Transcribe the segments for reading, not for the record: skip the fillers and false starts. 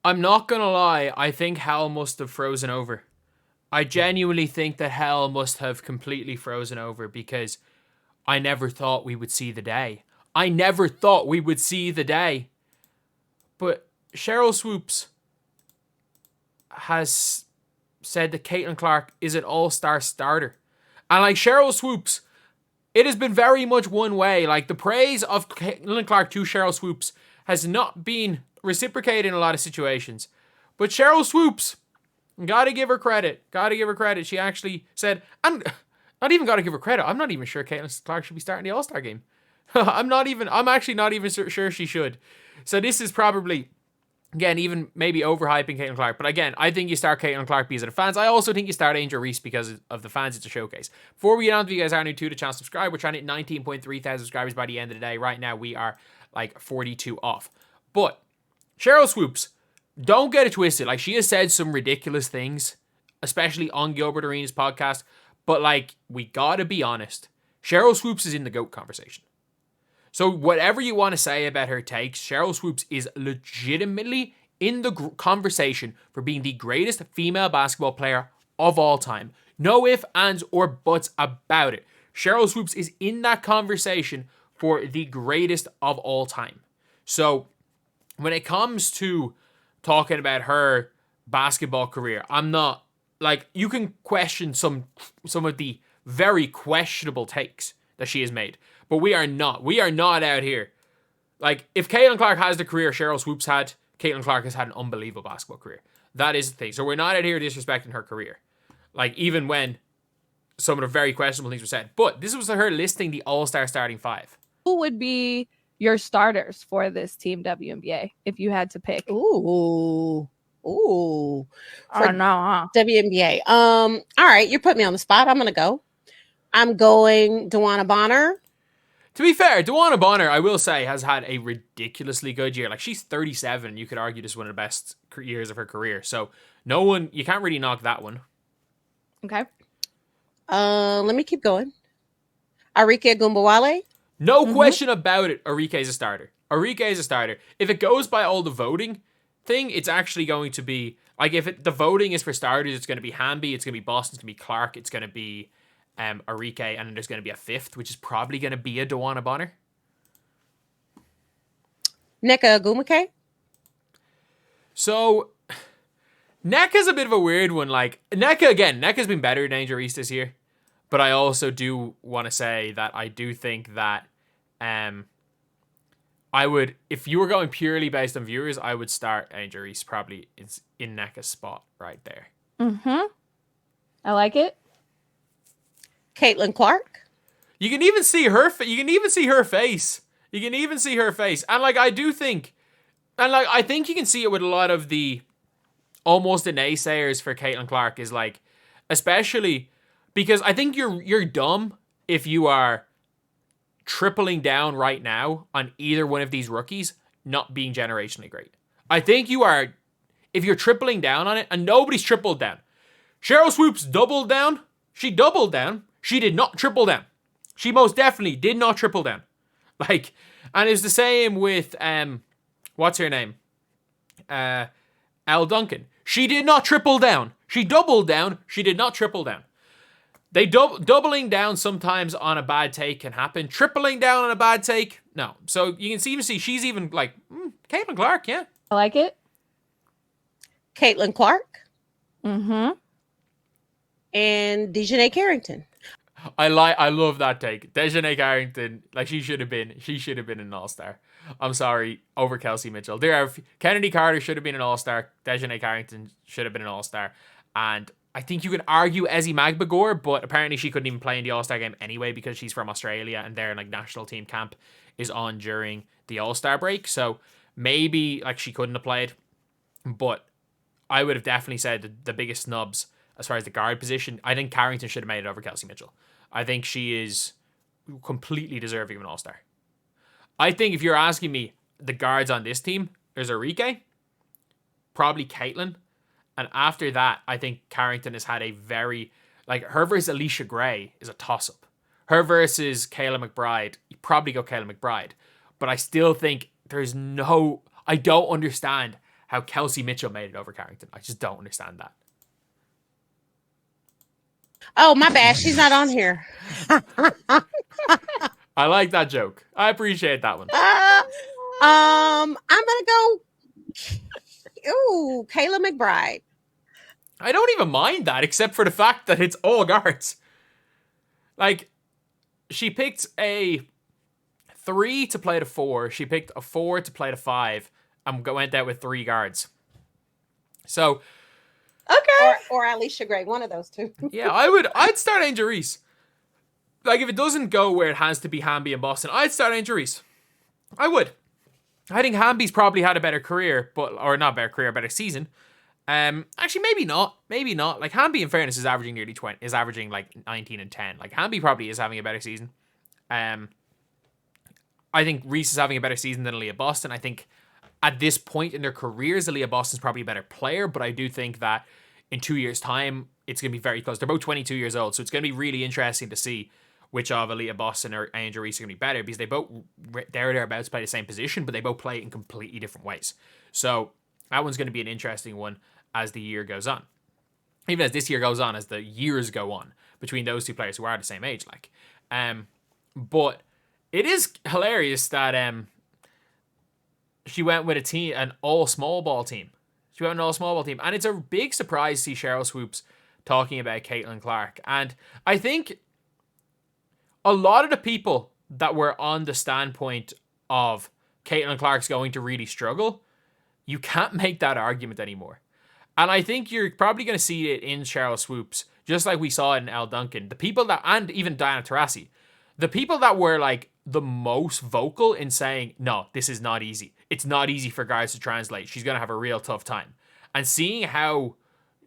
I'm not going to lie. I think hell must have frozen over. I genuinely think that hell must have completely frozen over because I never thought we would see the day. I never thought we would see the day. But Cheryl Swoops has said that Caitlin Clark is an all-star starter. And like Cheryl Swoops, it has been very much one way. Like the praise of Caitlin Clark to Cheryl Swoops has not been reciprocated in a lot of situations. But Cheryl Swoops, gotta give her credit. Gotta give her credit. She actually said, and not even gotta give her credit. I'm not even sure Caitlin Clark should be starting the All-Star game. I'm actually not even sure she should. So this is probably, again, even maybe overhyping Caitlin Clark. But again, I think you start Caitlin Clark because of the fans. I also think you start Angel Reese because of the fans. It's a showcase. Before we get on, if you guys are new to the channel, subscribe. We're trying to hit 19.3 thousand subscribers by the end of the day. Right now, we are like 42 off. But Cheryl Swoops, don't get it twisted. Like, she has said some ridiculous things, especially on Gilbert Arenas' podcast. But like, we gotta be honest. Cheryl Swoops is in the GOAT conversation. So whatever you want to say about her takes, Cheryl Swoops is legitimately in the conversation for being the greatest female basketball player of all time. No ifs, ands, or buts about it. Cheryl Swoops is in that conversation for the greatest of all time. So when it comes to talking about her basketball career, I'm not, like, you can question some of the very questionable takes that she has made. But we are not. We are not out here. Like, if Caitlin Clark has the career Cheryl Swoops had, Caitlin Clark has had an unbelievable basketball career. That is the thing. So we're not out here disrespecting her career. Like, even when some of the very questionable things were said. But this was her listing the All-Star starting five. Who would be your starters for this team WNBA if you had to pick? Ooh. I don't know, huh? WNBA. All right, you put me on the spot. I'm gonna go. I'm going DeWanna Bonner. To be fair, DeWanna Bonner, I will say, has had a ridiculously good year. Like, she's 37. You could argue this is one of the best years of her career. So you can't really knock that one. Okay. Let me keep going. Arike Gumbawale. No question about it. Arike is a starter. Arike is a starter. If it goes by all the voting thing, it's actually going to be, like, if the voting is for starters, it's going to be Hamby, it's going to be Boston, it's going to be Clark, it's going to be Arike, and then there's going to be a fifth, which is probably going to be a DeWanna Bonner. Nneka Ogwumike. So, Nneka's a bit of a weird one. Like, Nneka's been better than Angel Reese this year. But I also do want to say that I do think that I would, if you were going purely based on viewers, I would start Angel Reese probably in Nneka's spot right there. I like it. Caitlin Clark. You can even see her. You can even see her face. You can even see her face. And like, I think you can see it with a lot of the almost the naysayers for Caitlin Clark is like, especially because I think you're dumb if you are tripling down right now on either one of these rookies not being generationally great. I think you are, if you're tripling down on it, and nobody's tripled down. Cheryl Swoops doubled down. She doubled down. She did not triple down. She most definitely did not triple down. Like, and it's the same with what's her name? Al Duncan. She did not triple down. She doubled down. She did not triple down. They doubling down sometimes on a bad take can happen. Tripling down on a bad take, no. So you can even see she's even like Caitlin Clark, yeah. I like it. Caitlin Clark. And Dejanay Carrington. I love that take. Dejanay Carrington, like she should have been an all-star. I'm sorry, over Kelsey Mitchell. Kennedy Carter should have been an all-star. Dejanay Carrington should have been an all-star. And I think you could argue Ezzy Magbagor, but apparently she couldn't even play in the All-Star game anyway because she's from Australia and their like national team camp is on during the All-Star break. So maybe like she couldn't have played. But I would have definitely said the biggest snubs as far as the guard position. I think Carrington should have made it over Kelsey Mitchell. I think she is completely deserving of an All-Star. I think if you're asking me the guards on this team, there's Arike, probably Caitlin. And after that, I think Carrington has had a very, like, her versus Alicia Gray is a toss-up. Her versus Kayla McBride, you probably go Kayla McBride. But I still think I don't understand how Kelsey Mitchell made it over Carrington. I just don't understand that. Oh, my bad. She's not on here. I like that joke. I appreciate that one. I'm gonna go. Ooh, Kayla McBride. I don't even mind that, except for the fact that it's all guards. Like, she picked a 3 to play the 4. She picked a 4 to play the 5, and went out with 3 guards. So, okay, or Alicia Gray, one of those two. Yeah, I'd start Angel Reese. Like, if it doesn't go where it has to be Hamby and Boston, I'd start Angel Reese. I would. I think Hamby's probably had a better career, or not better career, better season. Actually, maybe not. Maybe not. Like, Hamby, in fairness, is averaging nearly 20. Is averaging like 19 and 10. Like, Hamby probably is having a better season. I think Reese is having a better season than Aaliyah Boston. I think at this point in their careers, Aaliyah Boston's probably a better player, but I do think that in 2 years' time, it's going to be very close. They're both 22 years old, so it's going to be really interesting to see which of Aaliyah Boston or Angel Reese are going to be better, because they both, they're about to play the same position, but they both play in completely different ways. So that one's going to be an interesting one as the year goes on. Even as this year goes on, as the years go on between those two players who are the same age, like. But it is hilarious that she went with an all small ball team. She went with an all small ball team, and it's a big surprise to see Sheryl Swoopes talking about Caitlin Clark. And I think a lot of the people that were on the standpoint of Caitlin Clark's going to really struggle, you can't make that argument anymore. And I think you're probably going to see it in Sheryl Swoopes, just like we saw it in Elle Duncan. The people that, and even Diana Taurasi, the people that were like the most vocal in saying, no, this is not easy. It's not easy for guys to translate. She's going to have a real tough time. And seeing how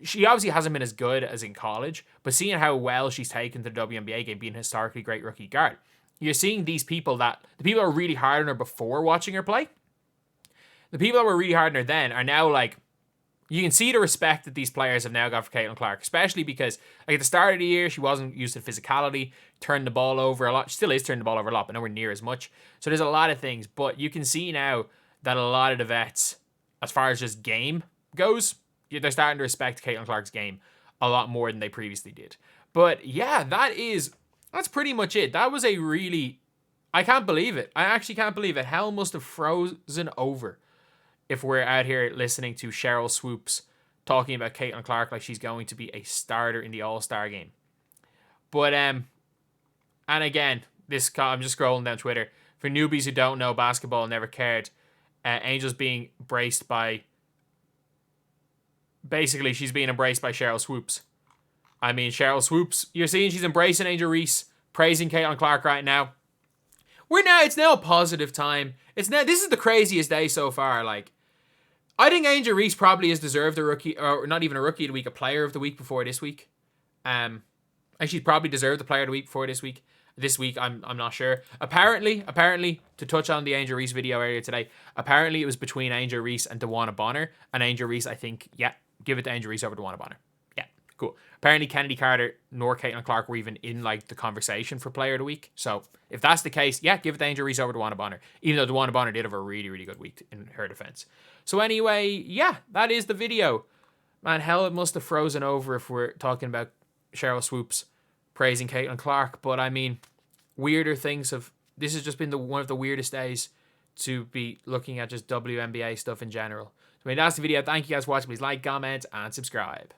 she obviously hasn't been as good as in college, but seeing how well she's taken to the WNBA game, being a historically great rookie guard, you're seeing these people the people that were really hard on her before watching her play, the people that were really hard on her then are now like, you can see the respect that these players have now got for Caitlin Clark, especially because like at the start of the year, she wasn't used to physicality, turned the ball over a lot. She still is turning the ball over a lot, but nowhere near as much. So there's a lot of things, but you can see now that a lot of the vets, as far as just game goes, they're starting to respect Caitlin Clark's game a lot more than they previously did. But yeah, that's pretty much it. That was I can't believe it. I actually can't believe it. Hell must have frozen over if we're out here listening to Sheryl Swoopes talking about Caitlin Clark like she's going to be a starter in the All-Star game. But, and again, I'm just scrolling down Twitter. For newbies who don't know basketball, never cared, Angel's being embraced by... Basically, she's being embraced by Sheryl Swoopes. I mean, Sheryl Swoopes, you're seeing she's embracing Angel Reese, praising Caitlin Clark right now. It's now a positive time. This is the craziest day so far. Like, I think Angel Reese probably has deserved a rookie, or not even a rookie of the week, a player of the week before this week. And she's probably deserved the player of the week before this week. This week, I'm not sure. Apparently, to touch on the Angel Reese video earlier today, apparently it was between Angel Reese and DeWanna Bonner. And Angel Reese, I think, give it to Angel Reese over DeWanna Bonner. Yeah, cool. Apparently, Kennedy Carter nor Caitlin Clark were even in like the conversation for player of the week. So if that's the case, give it to Angel Reese over DeWanna Bonner. Even though DeWanna Bonner did have a really, really good week in her defense. So anyway, that is the video. Man, hell, it must have frozen over if we're talking about Sheryl Swoopes praising Caitlin Clark. But I mean, weirder things this has just been one of the weirdest days to be looking at just WNBA stuff in general. So I mean, that's the video. Thank you guys for watching. Please like, comment, and subscribe.